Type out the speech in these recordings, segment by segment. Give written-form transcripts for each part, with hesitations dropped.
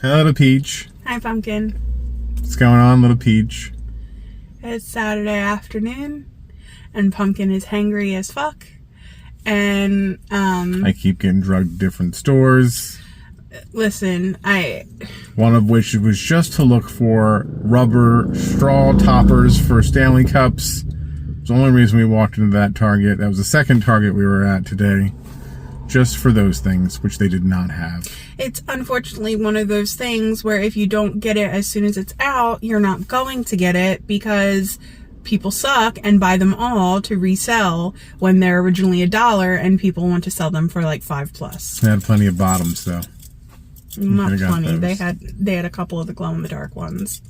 Hi, Little Peach. Hi, Pumpkin. What's going on, Little Peach? It's Saturday afternoon, and Pumpkin is hangry as fuck. And, I keep getting drugged to different stores. listen, One of which was just to look for rubber straw toppers for Stanley Cups. It's the only reason we walked into that Target. That was the second Target we were at today. Just for those things, which they did not have. It's unfortunately one of those things where if you don't get it as soon as it's out, you're not going to get it because people suck and buy them all to resell when they're originally $1 and people want to sell them for like $5+. They had plenty of bottoms, though. Not plenty. They had a couple of the glow-in-the-dark ones.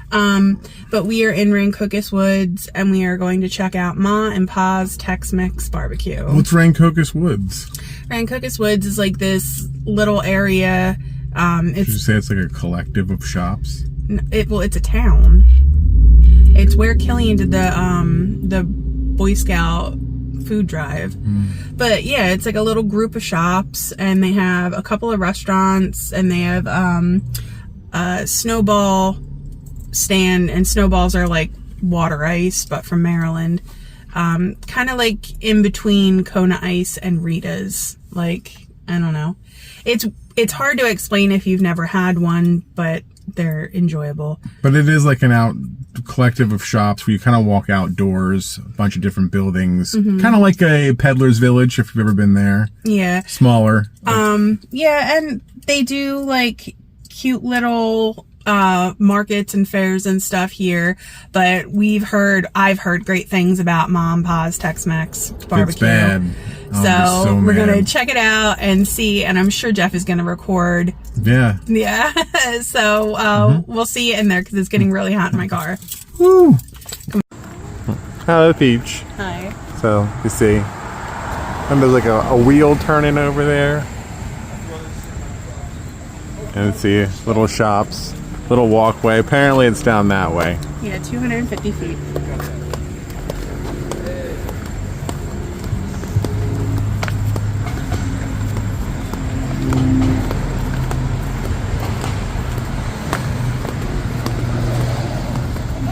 But we are in Rancocas Woods, and we are going to check out Ma and Pa's Tex Mex BBQ. What's Rancocas Woods? Rancocas Woods is like this little area. Did you say it's like a collective of shops? It's a town. It's where Killian did the Boy Scout food drive. But yeah, it's like a little group of shops, and they have a couple of restaurants, and they have a snowball stand, and snowballs are like water ice but from Maryland, kind of like in between Kona Ice and Rita's. Like, I don't know, it's hard to explain if you've never had one, but they're enjoyable. But it is like an collective of shops where you kind of walk outdoors, a bunch of different buildings, kind of like a peddler's village if you've ever been there. Yeah, smaller. Yeah, and they do like cute little markets and fairs and stuff here, but I've heard great things about Ma and Pa's Tex Mex BBQ. It's bad. So we're gonna check it out and see, and I'm sure Jeff is gonna record. Yeah. So we'll see you in there because it's getting really hot in my car. Woo. Hello, Peach. Hi. So you see, and there's like a wheel turning over there, and see little shops. Little walkway. Apparently it's down that way. Yeah, 250 feet.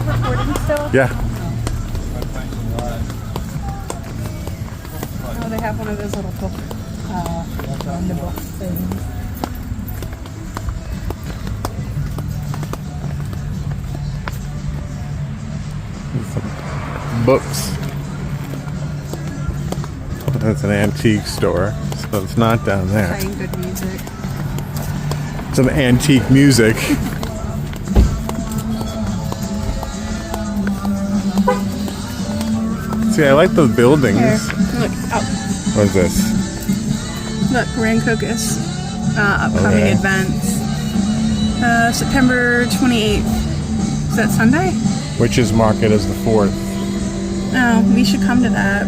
Recording still? Yeah. Oh, they have one of those little book, the book things. Books. That's an antique store, so it's not down there. Playing good music. Some antique music. See, I like those buildings. Here, look, What is this? Look, Rancocas, upcoming events. September 28th. Is that Sunday? Witches Market is the 4th. Oh, we should come to that.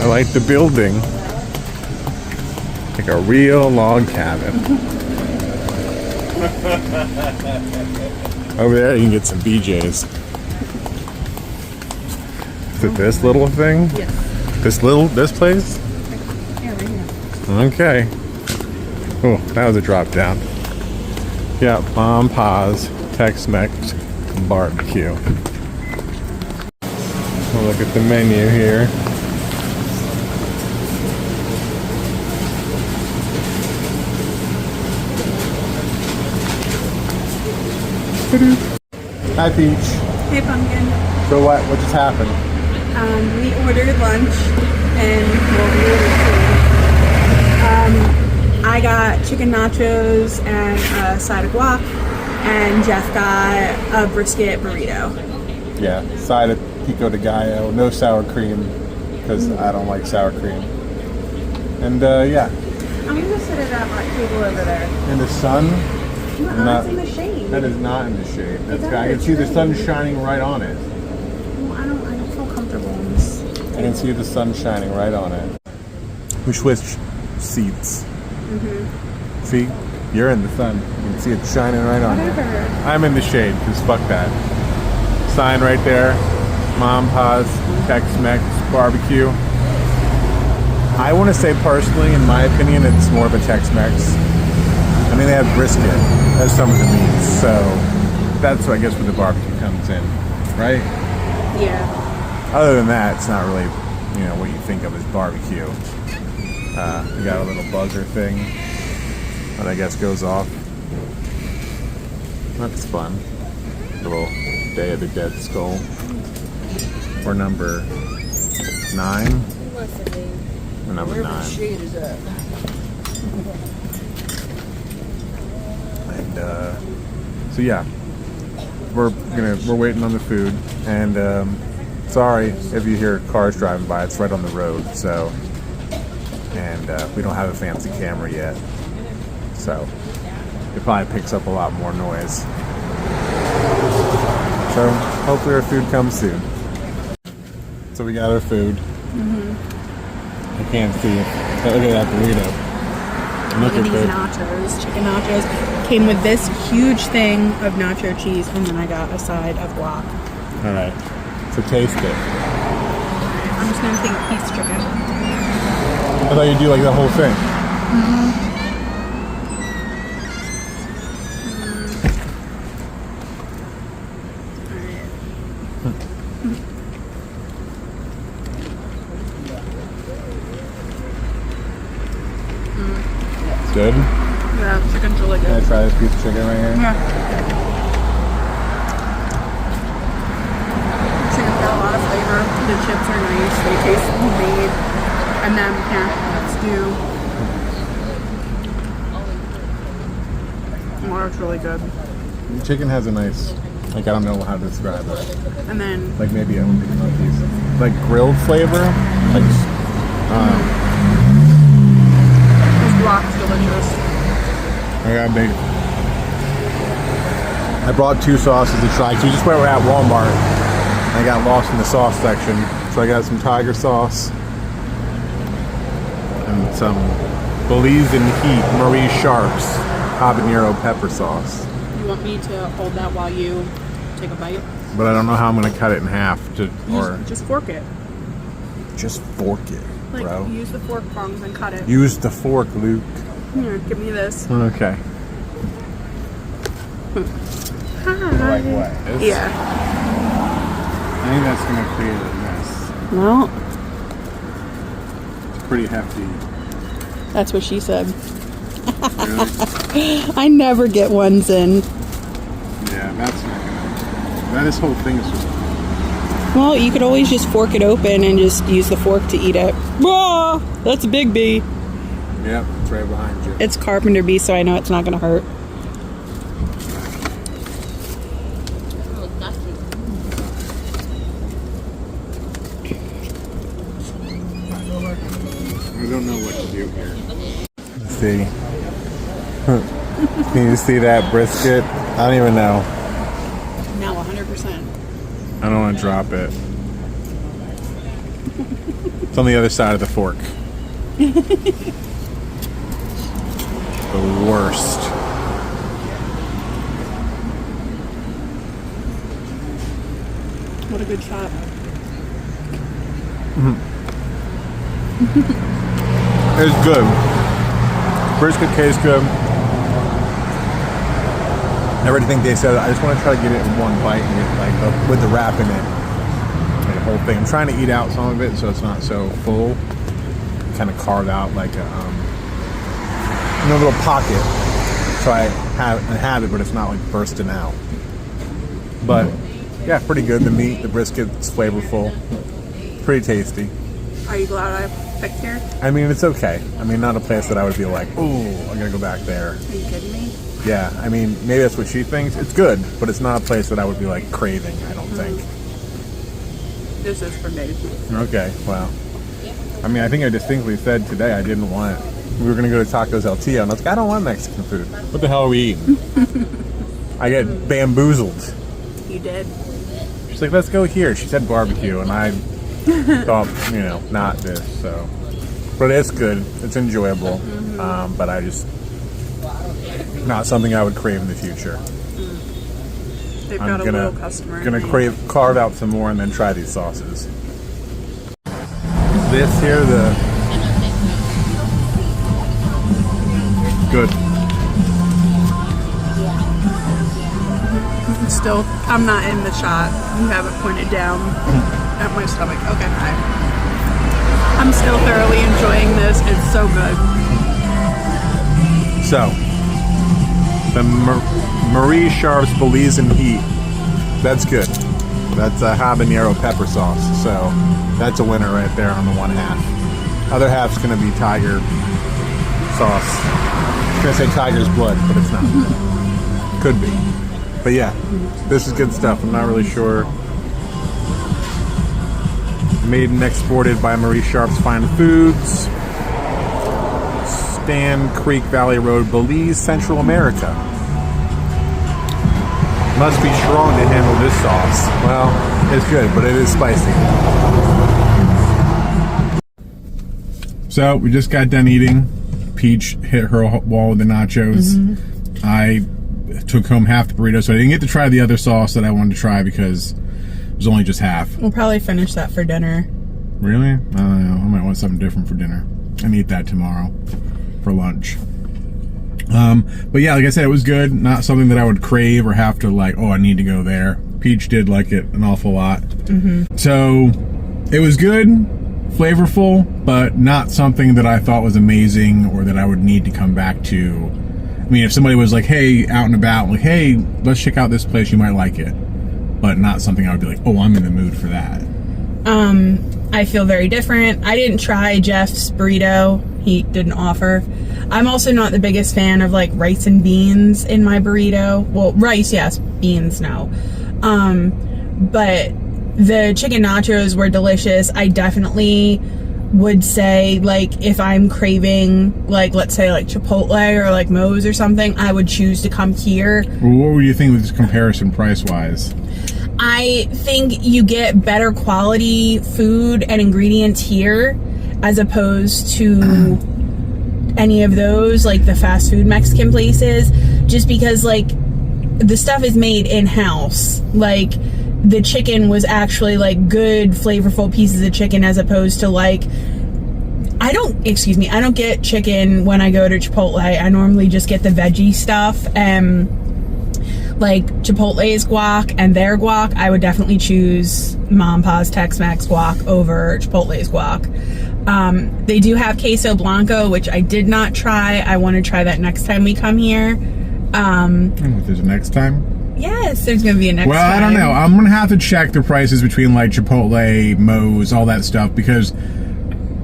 I like the building. Like a real log cabin. Over there you can get some BJ's. Is it this little thing? Yes. This place? Yeah, right here. Okay. Oh, that was a drop down. Yeah, Ma and Pa's Tex Mex BBQ. We'll look at the menu here. Hi, Peach. Hey, Pumpkin. So what just happened? We ordered lunch, and we ordered food. I got chicken nachos and a side of guac, and Jeff got a brisket burrito. Yeah, side of pico de gallo, no sour cream, because I don't like sour cream. And yeah. I'm gonna sit at that table over there. In the sun? No, it's in the shade. That is not in the shade. That's I can see the sun shining right on it. Well, I don't feel comfortable in this. I can see the sun shining right on it. We switched seats. See? You're in the sun. You can see it shining right on you. I'm in the shade, because fuck that. Sign right there. Ma and Pa's Tex Mex BBQ. I I want to say personally, in my opinion, it's more of a Tex-Mex. I mean, they have brisket as some of the meats, so that's, I guess, where the barbecue comes in, right? Yeah. Other than that, it's not really, you know, what you think of as barbecue. We got a little buzzer thing that I guess goes off. That's fun. Little Day of the Dead skull. We're number 9. We're number 9. And so yeah, we're waiting on the food, and sorry if you hear cars driving by. It's right on the road, so, and we don't have a fancy camera yet, so it probably picks up a lot more noise. So hopefully our food comes soon. So we got our food. I can't see it. Look at that burrito. Look at these nachos, chicken nachos. Came with this huge thing of nacho cheese, and then I got a side of guac. All right, so taste it. I'm just gonna take a piece of chicken. I thought you'd do like the whole thing. Good? Yeah, chicken's really good. Can I try this piece of chicken right here? Yeah. Chicken's got a lot of flavor. The chips are nice. They taste homemade. And then, yeah, stew. Oh, it's really good. The chicken has a nice, like, I don't know how to describe it. And then, Like maybe a piece. Like grilled flavor? Like, this guac's delicious. I brought 2 sauces to try. So we just went at Walmart. I got lost in the sauce section. So I got some tiger sauce. And some Belize in Heat Marie Sharp's habanero pepper sauce. You want me to hold that while you take a bite? But I don't know how I'm going to cut it in half. Just fork it. Just fork it, Like, bro. use the fork prongs and cut it. Use the fork, Luke. Here, give me this. Okay. Hi. Like what? Yeah. I think that's going to create a mess. Well, It's pretty hefty. that's what she said. Really? I never get ones in. Yeah, that's not gonna. This whole thing is just. Well, you could always just fork it open and just use the fork to eat it. Whoa! That's a big bee. Yep, it's right behind you. It's carpenter bee, so I know it's not going to hurt. I don't know what to do here. Let's see. Can you see that brisket? I don't even know. Now 100%. I don't want to drop it. It's on the other side of the fork. The worst. What a good shot. It's good. Brisket tastes good. Everything they said, I just want to try to get it in one bite and get like with the wrap in it. Like the whole thing. I'm trying to eat out some of it so it's not so full. Kind of carve out like a little pocket. So I have it, but it's not like bursting out. But yeah, pretty good. The meat, the brisket's flavorful. Pretty tasty. Are you glad I picked here? I mean, it's okay. I mean, not a place that I would be like, oh, I'm gonna go back there. Are you kidding me? Yeah, I mean, maybe that's what she thinks. It's good, but it's not a place that I would be like craving, I don't think. This is for Dave. Okay, well. I mean, I think I distinctly said today I didn't want it. We were going to go to Tacos El Tio, and I was like, I don't want Mexican food. What the hell are we eating? I get bamboozled. You did. She's like, let's go here. She said barbecue, and I thought, not this, so. But it's good. It's enjoyable. But I just, not something I would crave in the future. They've got a little customer. Gonna carve out some more and then try these sauces. This here, the Good. Still, I'm not in the shot. You have it pointed down at my stomach. Okay, hi. I'm still thoroughly enjoying this. It's so good. So, the Marie Sharp's Belize in Heat. That's good. That's a habanero pepper sauce. So, that's a winner right there on the one half. Other half's going to be tiger sauce. I was going to say tiger's blood, but it's not. Could be. But yeah, this is good stuff. I'm not really sure. Made and exported by Marie Sharp's Fine Foods. Stan Creek Valley Road, Belize, Central America. Must be strong to handle this sauce. Well, it's good, but it is spicy. So, we just got done eating. Peach hit her wall with the nachos. I took home half the burrito, so I didn't get to try the other sauce that I wanted to try because it was only just half. We'll probably finish that for dinner. Really? I don't know. I might want something different for dinner. And eat that tomorrow for lunch. But yeah, like I said, it was good. Not something that I would crave or have to like, oh, I need to go there. Peach did like it an awful lot. So it was good, flavorful, but not something that I thought was amazing or that I would need to come back to. I mean, if somebody was like, hey, out and about, like, hey, let's check out this place, you might like it. But not something I would be like, oh, I'm in the mood for that. I feel very different. I didn't try Jeff's burrito. He didn't offer. I'm also not the biggest fan of like rice and beans in my burrito. Well, rice, yes. Beans, no. But the chicken nachos were delicious. I definitely would say, like, if I'm craving, like, let's say, like, Chipotle or, like, Moe's or something, I would choose to come here. Well, what would you think with this comparison price-wise? I think you get better quality food and ingredients here as opposed to any of those, like, the fast food Mexican places, just because, like, the stuff is made in-house. Like, the chicken was actually like good flavorful pieces of chicken as opposed to like I don't get chicken when I go to Chipotle. I normally just get the veggie stuff. Like Chipotle's guac and their guac, I would definitely choose Mom and Pa's Tex Mex guac over Chipotle's guac. They do have queso blanco, which I did not try. I want to try that next time we come here. If there's a next time? Yes, there's going to be a next time. Well, I don't know. I'm going to have to check the prices between like Chipotle, Moe's, all that stuff, because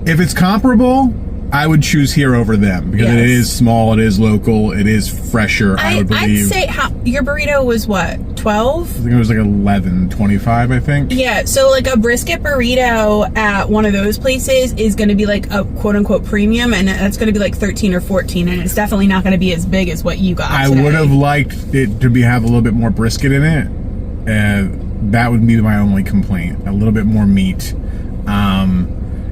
if it's comparable, I would choose here over them because it is small, it is local, it is fresher, I would believe. I'd say your burrito was what, 12? I think it was like 11.25, I think. Yeah, so like a brisket burrito at one of those places is going to be like a quote-unquote premium, and that's going to be like 13 or 14, and it's definitely not going to be as big as what you got I today. would have liked it to have a little bit more brisket in it. That would be my only complaint. A little bit more meat.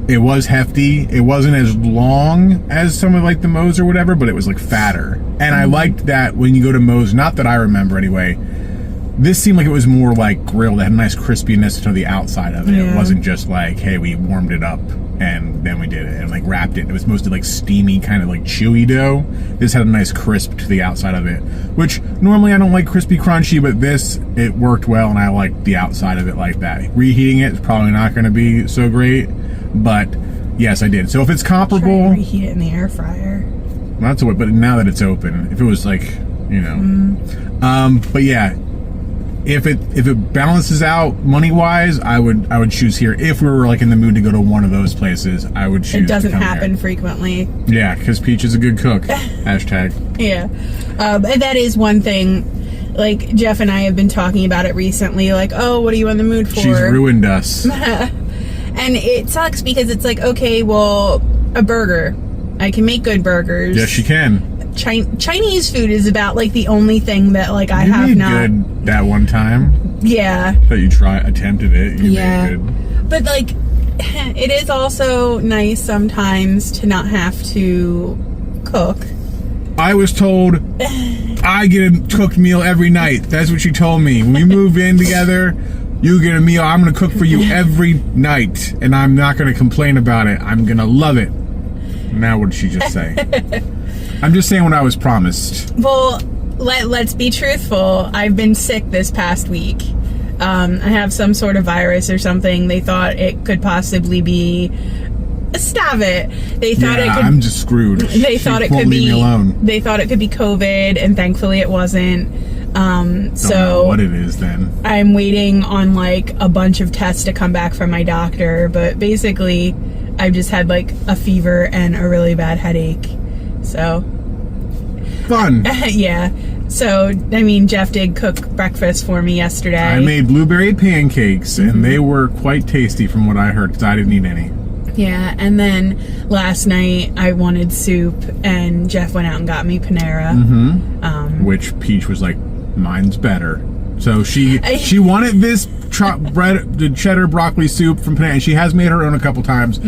It was hefty. It wasn't as long as some of like the Moe's or whatever, but it was like fatter. And I liked that when you go to Moe's, not that I remember anyway, this seemed like it was more like grilled. It had a nice crispiness to the outside of it. Yeah. It wasn't just like, hey, we warmed it up and then we did it and like wrapped it. It was mostly like steamy, kind of like chewy dough. This had a nice crisp to the outside of it, which normally I don't like crispy crunchy, but this, it worked well and I liked the outside of it like that. Reheating it is probably not going to be so great. But yes, I did. So if it's comparable, try to reheat it in the air fryer. That's what. But now that it's open, if it was like, you know, but yeah, if it balances out money wise, I would choose here. If we were like in the mood to go to one of those places, I would choose. It doesn't to come happen here. Frequently. Yeah, because Peach is a good cook. Hashtag. Yeah, and that is one thing. Like Jeff and I have been talking about it recently. Like, oh, what are you in the mood for? She's ruined us. And it sucks because it's like, okay, well, a burger. I can make good burgers. Yes, you can. Chinese food is about like the only thing that like I have made not. Good that one time. Yeah. That you attempted it. You made good. But like, it is also nice sometimes to not have to cook. I was told I get a cooked meal every night. That's what she told me. When we move in together, you get a meal. I'm going to cook for you every night, and I'm not going to complain about it. I'm going to love it. Now what did she just say? I'm just saying what I was promised. Well, let's be truthful. I've been sick this past week. I have some sort of virus or something. They thought it could possibly be... Stop it. They thought it could... I'm just screwed. They thought it could be... They thought it could be COVID, and thankfully it wasn't. Don't know what it is then. I'm waiting on like a bunch of tests to come back from my doctor, but basically I've just had like a fever and a really bad headache. So fun. Yeah. So I mean, Jeff did cook breakfast for me yesterday. I made blueberry pancakes, and they were quite tasty from what I heard, because I didn't eat any. Yeah, and then last night I wanted soup, and Jeff went out and got me Panera. Which Peach was like, mine's better. So she wanted this the cheddar broccoli soup from Panera, and she has made her own a couple times,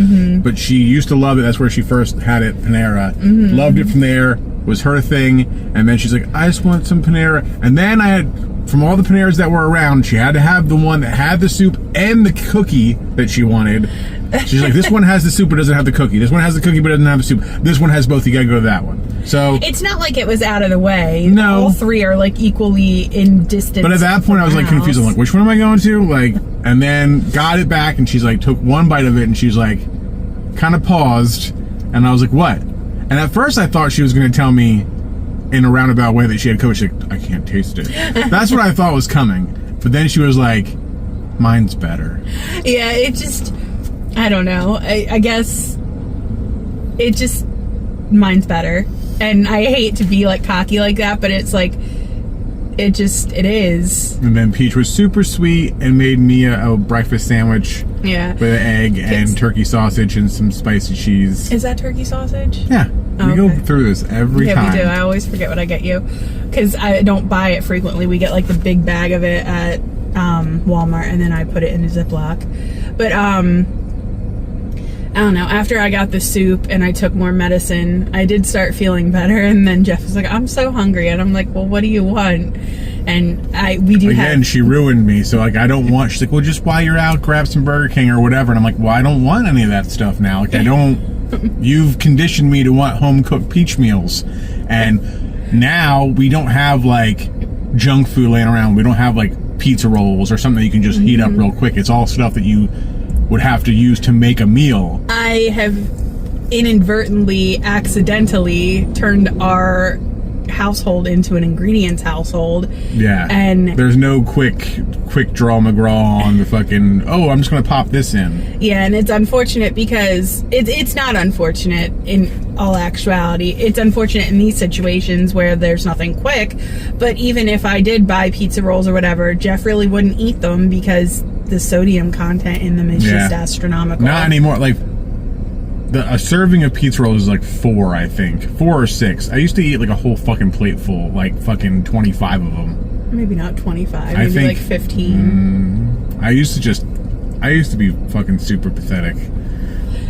but she used to love it. That's where she first had it, Panera. Loved it from there, was her thing, and then she's like, I just want some Panera. And then I had, from all the Paneras that were around, she had to have the one that had the soup and the cookie that she wanted. She's like, this one has the soup but doesn't have the cookie. This one has the cookie but doesn't have the soup. This one has both. You gotta go to that one. So it's not like it was out of the way. No. All three are like equally in distance. But at that point I was like confused. I'm like, which one am I going to? Like, and then got it back, and she's like, took one bite of it, and she's like, kind of paused, and I was like, what? And at first I thought she was going to tell me in a roundabout way that she had COVID. She's like, I can't taste it. That's what I thought was coming. But then she was like, mine's better. Yeah, it just... I don't know. I guess it just, mine's better. And I hate to be like cocky like that, but it's like, it is. And then Peach was super sweet and made me a breakfast sandwich. Yeah. With an egg and turkey sausage and some spicy cheese. Is that turkey sausage? Yeah. We go through this every time. Yeah, we do. I always forget what I get you. Because I don't buy it frequently. We get like the big bag of it at Walmart, and then I put it in a Ziploc. But, I don't know, after I got the soup and I took more medicine, I did start feeling better, and then Jeff was like, I'm so hungry, and I'm like, well, what do you want? And she ruined me, so like, I don't want, she's like, well, just while you're out, grab some Burger King or whatever, and I'm like, well, I don't want any of that stuff now, like, I don't, you've conditioned me to want home-cooked Peach meals, and now we don't have like junk food laying around, we don't have like pizza rolls or something that you can just heat up real quick. It's all stuff that you would have to use to make a meal. I have inadvertently, accidentally turned our household into an ingredients household. Yeah. And there's no quick draw McGraw on the fucking, oh, I'm just gonna pop this in. Yeah, and it's unfortunate because it's not unfortunate in all actuality. It's unfortunate in these situations where there's nothing quick, but even if I did buy pizza rolls or whatever, Jeff really wouldn't eat them because the sodium content in them is just astronomical. Not anymore. Like, a serving of pizza rolls is like 4, I think. 4 or 6. I used to eat like a whole fucking plate full, like fucking 25 of them. Maybe not 25, maybe like 15. I used to be fucking super pathetic.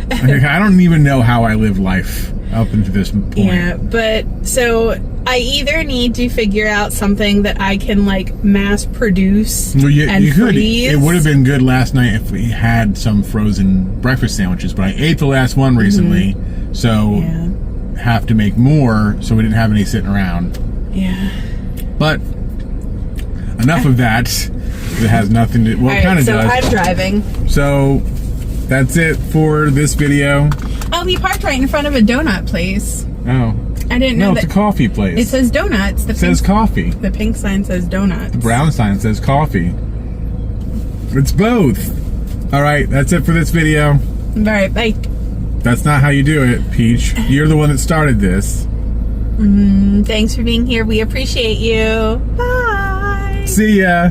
Like, I don't even know how I live life up into this point. Yeah, but so I either need to figure out something that I can like mass produce and freeze. It would have been good last night if we had some frozen breakfast sandwiches, but I ate the last one recently, so have to make more, so we didn't have any sitting around. Yeah. But enough of that. It has nothing to... Well, it kind of does. So I'm driving. So that's it for this video. Oh, we parked right in front of a donut place. Oh. I didn't know that. No, it's a coffee place. It says donuts. It says coffee. The pink sign says donuts. The brown sign says coffee. It's both. All right, that's it for this video. All right, bye. That's not how you do it, Peach. You're the one that started this. Thanks for being here. We appreciate you. Bye. See ya.